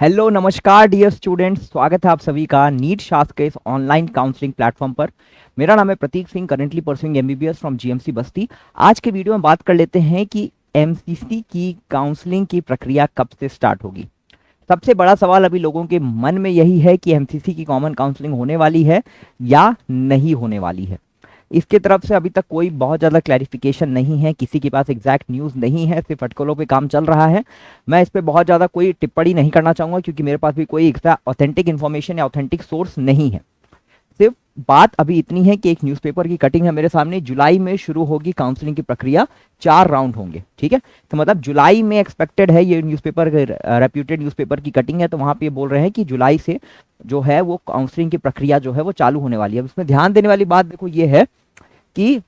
Hello नमस्कार dear students, स्वागत है आप सभी का नीट शास्त्र के इस ऑनलाइन काउंसलिंग प्लेटफॉर्म पर। मेरा नाम है Prateek Singh, currently pursuing MBBS from GMC Basti. आज के वीडियो में बात कर लेते हैं कि एमसीसी की काउंसलिंग की प्रक्रिया कब से स्टार्ट होगी। सबसे बड़ा सवाल अभी लोगों के मन में यही है कि एमसीसी की कॉमन काउंसलिंग होने वाली है या नहीं होने वाली है। इसके तरफ से अभी तक कोई बहुत ज़्यादा क्लैरिफिकेशन नहीं है, किसी के पास एग्जैक्ट न्यूज़ नहीं है, सिर्फ अटकलों पे काम चल रहा है। मैं इस पे बहुत ज़्यादा कोई टिप्पणी नहीं करना चाहूँगा क्योंकि मेरे पास भी कोई ऑथेंटिक इन्फॉर्मेशन या ऑथेंटिक सोर्स नहीं है। सिर्फ बात अभी इतनी है कि एक न्यूज़पेपर की कटिंग है मेरे सामने, जुलाई में शुरू होगी काउंसलिंग की प्रक्रिया, 4 राउंड होंगे। ठीक है, तो मतलब जुलाई में एक्सपेक्टेड है, ये न्यूज़पेपर रेप्यूटेड न्यूज़पेपर की कटिंग है, तो वहाँ पे बोल रहे हैं कि जुलाई से जो है वो काउंसलिंग की प्रक्रिया जो है वो चालू होने वाली है। अब इसमें ध्यान देने वाली बात देखो ये है कि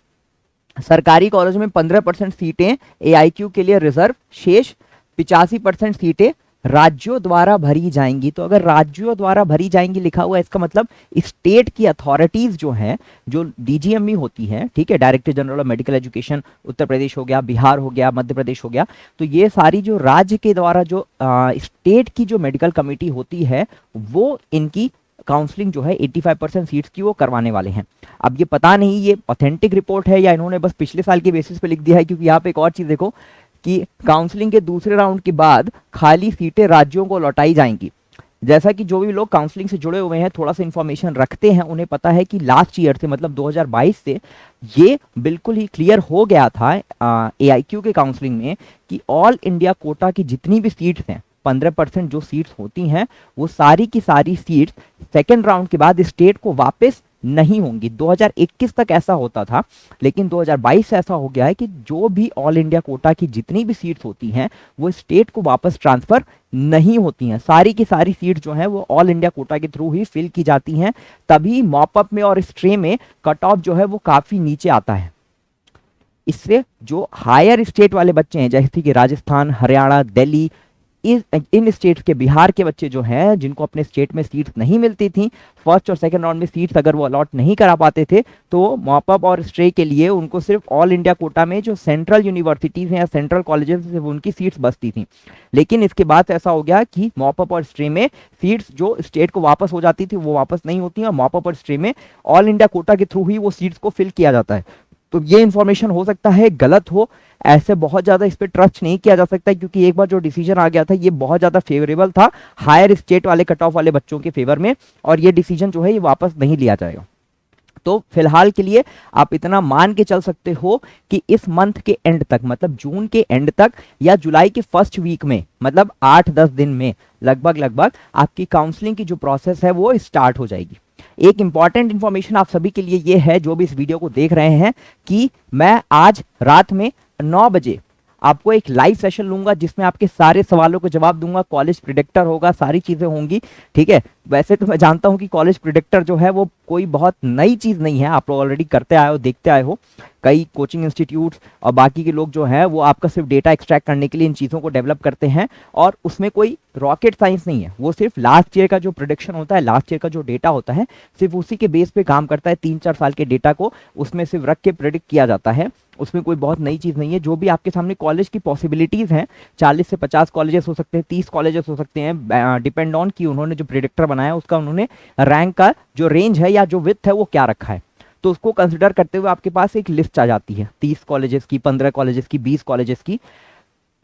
सरकारी कॉलेज में 15% सीटें एआईक्यू के लिए रिजर्व, शेष 85% सीटें राज्यों द्वारा भरी जाएंगी। तो अगर राज्यों द्वारा भरी जाएंगी लिखा हुआ है, इसका मतलब स्टेट की अथॉरिटीज जो हैं, जो डीजीएमई होती है, ठीक है, director general of medical education, Uttar Pradesh हो गया, बिहार हो गया, मध्य प्रदेश हो गया, तो ये सारी जो राज्य के द्वारा जो स्टेट की जो मेडिकल कमेटी होती है वो इनकी काउंसलिंग जो है 85% सीट्स की वो करवाने वाले हैं। अब ये पता नहीं ये ऑथेंटिक रिपोर्ट है या इन्होंने बस पिछले साल के बेसिस पे लिख दिया है, क्योंकि यहाँ पे एक और चीज देखो कि काउंसलिंग के दूसरे राउंड के बाद खाली सीटें राज्यों को लौटाई जाएंगी। जैसा कि जो भी लोग काउंसलिंग से जुड़े हुए हैं, थोड़ा सा इंफॉर्मेशन रखते हैं, उन्हें पता है कि लास्ट ईयर से मतलब 2022 से ये बिल्कुल ही क्लियर हो गया था एआईक्यू के काउंसलिंग में कि ऑल इंडिया कोटा की जितनी भी सीट्स हैं, 15% जो सीट्स होती हैं, वो सारी की सारी सीट्स सेकेंड राउंड के बाद स्टेट को वापस नहीं होंगी। 2021 तक ऐसा होता था, लेकिन 2022 से ऐसा हो गया है कि जो भी ऑल इंडिया कोटा की जितनी भी सीट्स होती हैं वो स्टेट को वापस ट्रांसफर नहीं होती हैं। सारी की सारी सीट जो हैं वो ऑल इंडिया कोटा के थ्रू ही फिल की जाती हैं। तभी मॉपअप में और स्ट्रे में कट ऑफ जो है वो काफी नीचे आता है। इससे जो हायर स्टेट वाले बच्चे हैं, जैसे कि राजस्थान, हरियाणा, दिल्ली, इन स्टेट्स के, बिहार के बच्चे जो हैं जिनको अपने स्टेट में सीट्स नहीं मिलती थी, फर्स्ट और सेकंड राउंड में सीट्स अगर वो अलॉट नहीं करा पाते थे, तो मॉपअप और स्ट्रे के लिए उनको सिर्फ ऑल इंडिया कोटा में जो सेंट्रल यूनिवर्सिटीज हैं या सेंट्रल कॉलेजेस हैं उनकी सीट्स बचती थी। लेकिन इसके बाद ऐसा हो गया कि मॉपअप और स्ट्रे में सीट्स जो स्टेट को वापस हो जाती थी वो वापस नहीं होती, और मॉपअप और स्ट्रे में ऑल इंडिया कोटा के थ्रू ही वो सीट्स को फिल किया जाता है। तो ये इंफॉर्मेशन हो सकता है गलत हो, ऐसे बहुत ज्यादा इस पर ट्रस्ट नहीं किया जा सकता, क्योंकि एक बार जो डिसीजन आ गया था ये बहुत ज्यादा फेवरेबल था हायर स्टेट वाले कट ऑफ वाले बच्चों के फेवर में, और ये डिसीजन जो है ये वापस नहीं लिया जाएगा। तो फिलहाल के लिए आप इतना मान के चल सकते हो कि इस मंथ के एंड तक, मतलब जून के एंड तक या जुलाई के फर्स्ट वीक में, मतलब 8-10 दिन में लगभग आपकी काउंसलिंग की जो प्रोसेस है वो स्टार्ट हो जाएगी। एक इंपॉर्टेंट इंफॉर्मेशन आप सभी के लिए ये है जो भी इस वीडियो को देख रहे हैं, कि मैं आज रात में 9 बजे आपको एक लाइव सेशन लूंगा जिसमें आपके सारे सवालों के जवाब दूंगा, कॉलेज प्रिडिक्टर होगा, सारी चीजें होंगी। ठीक है, वैसे तो मैं जानता हूं कि कॉलेज प्रिडिक्टर जो है वो कोई बहुत नई चीज नहीं है, आप लोग ऑलरेडी करते आए हो, देखते आए हो। कई कोचिंग इंस्टीट्यूट्स और बाकी के लोग जो है वो आपका सिर्फ डेटा एक्सट्रैक्ट करने के लिए इन चीज़ों को डेवलप करते हैं, और उसमें कोई रॉकेट साइंस नहीं है। वो सिर्फ लास्ट ईयर का जो प्रोडिक्शन होता है, लास्ट ईयर का जो डेटा होता है, सिर्फ उसी के बेस पे काम करता है। 3-4 साल के डेटा को उसमें सिर्फ रख के प्रिडिक्ट किया जाता है, उसमें कोई बहुत नई चीज़ नहीं है। जो भी आपके सामने कॉलेज की पॉसिबिलिटीज़ हैं, 40 से 50 कॉलेजेस हो सकते हैं, 30 कॉलेजेस हो सकते हैं, डिपेंड ऑन कि उन्होंने जो प्रिडिक्टर बनाया उसका उन्होंने रैंक का जो रेंज है या जो विड्थ है वो क्या रखा है। तो उसको कंसिडर करते हुए आपके पास एक लिस्ट आ जाती है 30 कॉलेजेस की, 15 कॉलेजेस की, 20 कॉलेजेस की।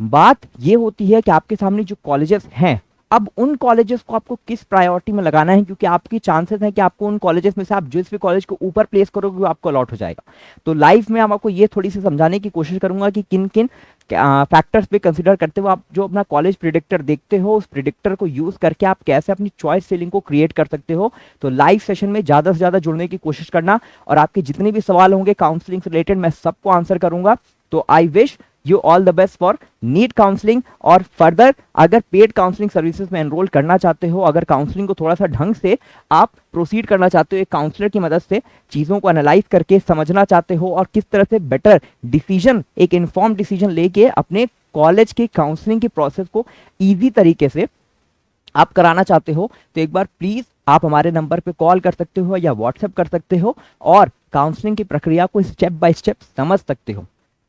बात ये होती है कि आपके सामने जो कॉलेजेस हैं, अब उन कॉलेजेस को आपको किस प्रायोरिटी में लगाना है, क्योंकि आपकी चांसेस हैं कि आपको उन कॉलेजेस में से आप जिस भी कॉलेज को ऊपर प्लेस करोगे वो आपको अलॉट हो जाएगा। तो लाइव में हम आपको ये थोड़ी सी समझाने की कोशिश करूंगा कि किन किन फैक्टर्स पे कंसीडर करते हुए आप जो अपना कॉलेज प्रिडिक्टर देखते हो, उस प्रिडिक्टर को यूज करके आप कैसे अपनी चॉइस फिलिंग को क्रिएट कर सकते हो। तो लाइव सेशन में ज्यादा से ज्यादा जुड़ने की कोशिश करना, और आपके जितने भी सवाल होंगे काउंसलिंग से रिलेटेड मैं सबको आंसर करूंगा। तो I wish you all the best for NEET counselling. और फर्दर अगर पेड काउंसलिंग सर्विसेज में एनरोल करना चाहते हो, अगर काउंसलिंग को थोड़ा सा ढंग से आप प्रोसीड करना चाहते हो, एक काउंसलर की मदद से चीजों को एनालाइज करके समझना चाहते हो, और किस तरह से बेटर डिसीजन, एक इन्फॉर्म डिसीजन लेके अपने कॉलेज की काउंसलिंग की प्रोसेस को ईजी तरीके से आप कराना चाहते हो, तो एक बार प्लीज आप हमारे नंबर पे कॉल कर सकते हो या व्हाट्सएप कर सकते हो, और काउंसलिंग की प्रक्रिया को स्टेप बाय स्टेप समझ सकते हो।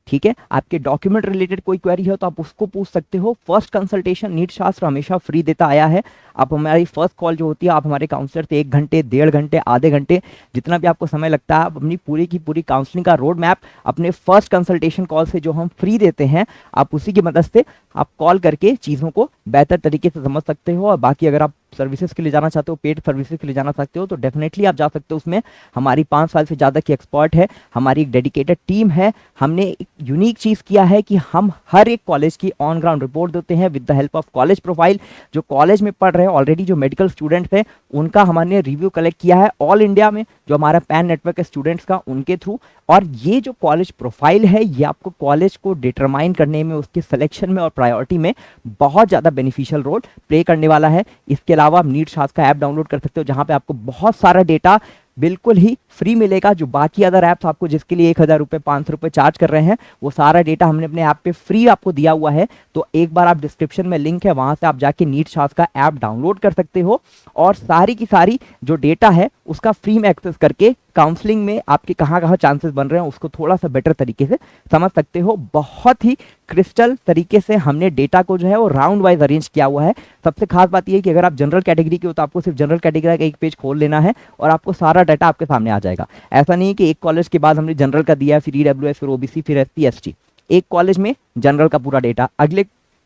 ठीक है। आपके डॉक्यूमेंट रिलेटेड कोई क्वेरी हो तो आप उसको पूछ सकते हो। फर्स्ट कंसल्टेशन नीट शास्त्र हमेशा फ्री देता आया है। आप हमारी फर्स्ट कॉल जो होती है, आप हमारे काउंसलर से 1 घंटे, 1.5 घंटे, आधे घंटे, जितना भी आपको समय लगता है, आप अपनी पूरी की पूरी काउंसलिंग का रोड मैप अपने फर्स्ट कंसल्टेशन कॉल से जो हम फ्री देते हैं, आप उसी की मदद से आप कॉल करके चीज़ों को बेहतर तरीके से समझ सकते हो। और बाकी अगर आप सर्विसेज के लिए जाना चाहते हो, पेड सर्विसेज के लिए जाना चाहते हो, तो डेफिनेटली आप जा सकते हो। उसमें हमारी 5 साल से ज़्यादा की एक्सपर्ट है, हमारी एक डेडिकेटेड टीम है। हमने एक यूनिक चीज़ किया है कि हम हर एक कॉलेज की ऑन ग्राउंड रिपोर्ट देते हैं with the help of college profile. जो कॉलेज में पढ़ रहे हैं ऑलरेडी, जो मेडिकल स्टूडेंट्स हैं, उनका हमने रिव्यू कलेक्ट किया है ऑल इंडिया में, जो हमारा पैन नेटवर्क है स्टूडेंट्स का, उनके थ्रू। और ये जो कॉलेज प्रोफाइल है, ये आपको कॉलेज को डिटरमाइन करने में, उसके सिलेक्शन में और प्रायोरिटी में बहुत ज़्यादा बेनिफिशियल रोल प्ले करने वाला है। इसके अलावा आप नीट शास्त्र का ऐप डाउनलोड कर सकते हो, जहाँ पे आपको बहुत सारा डेटा बिल्कुल ही फ्री मिलेगा। जो बाकी अदर ऐप्स आपको जिसके लिए 1,000 रुपये, 500 रुपये चार्ज कर रहे हैं, वो सारा डेटा हमने अपने ऐप पे फ्री आपको दिया हुआ है। तो एक बार आप डिस्क्रिप्शन में लिंक है, वहां से आप जाके नीट शास्त्र का ऐप डाउनलोड कर सकते हो और सारी की सारी जो डेटा है उसका फ्री में एक्सेस करके काउंसलिंग में आपके कहाँ कहाँ चांसेस बन रहे हैं उसको थोड़ा सा बेटर तरीके से समझ सकते हो। बहुत ही क्रिस्टल तरीके से हमने डेटा को जो है वो राउंड वाइज अरेंज किया हुआ है। सबसे खास बात यह है कि अगर आप जनरल कैटेगरी के हो तो आपको सिर्फ जनरल कैटेगरी का एक पेज खोल लेना है और आपको सारा डाटा आपके सामने आ जाएगा। ऐसा नहीं है कि एक कॉलेज के बाद हमने जनरल का दिया, फिर ईडब्ल्यूएस, फिर ओबीसी, फिर एससी एसटी। एक कॉलेज में जनरल का पूरा डेटा,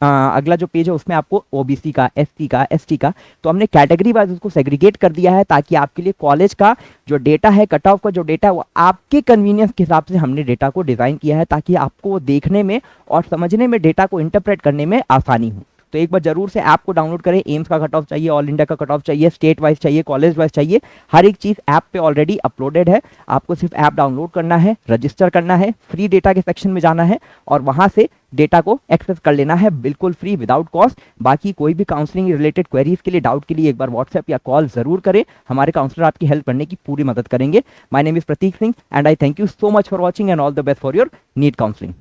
अगला जो पेज है उसमें आपको ओबीसी का, एससी का, एसटी का, तो हमने कैटेगरी वाइज उसको सेग्रीगेट कर दिया है ताकि आपके लिए कॉलेज का जो डेटा है, कट ऑफ का जो डेटा है, वो आपके कन्वीनियंस के हिसाब से हमने डेटा को डिजाइन किया है ताकि आपको देखने में और समझने में, डेटा को इंटरप्रेट करने में आसानी हो। तो एक बार जरूर से ऐप को डाउनलोड करें। एम्स का कट ऑफ चाहिए, ऑल इंडिया का कट ऑफ चाहिए, स्टेट वाइज चाहिए, कॉलेज वाइज चाहिए, हर एक चीज ऐप पे ऑलरेडी अपलोडेड है। आपको सिर्फ ऐप डाउनलोड करना है, रजिस्टर करना है, फ्री डेटा के सेक्शन में जाना है और वहां से डेटा को एक्सेस कर लेना है बिल्कुल फ्री, विदाउट कॉस्ट। बाकी कोई भी काउंसलिंग रिलेटेड क्वेरीज के लिए, डाउट के लिए एक बार व्हाट्सएप या कॉल जरूर करें। हमारे काउंसलर आपकी हेल्प करने की पूरी मदद करेंगे। My name is Pratik Singh and I thank you so much for watching and all the best for your NEET counselling.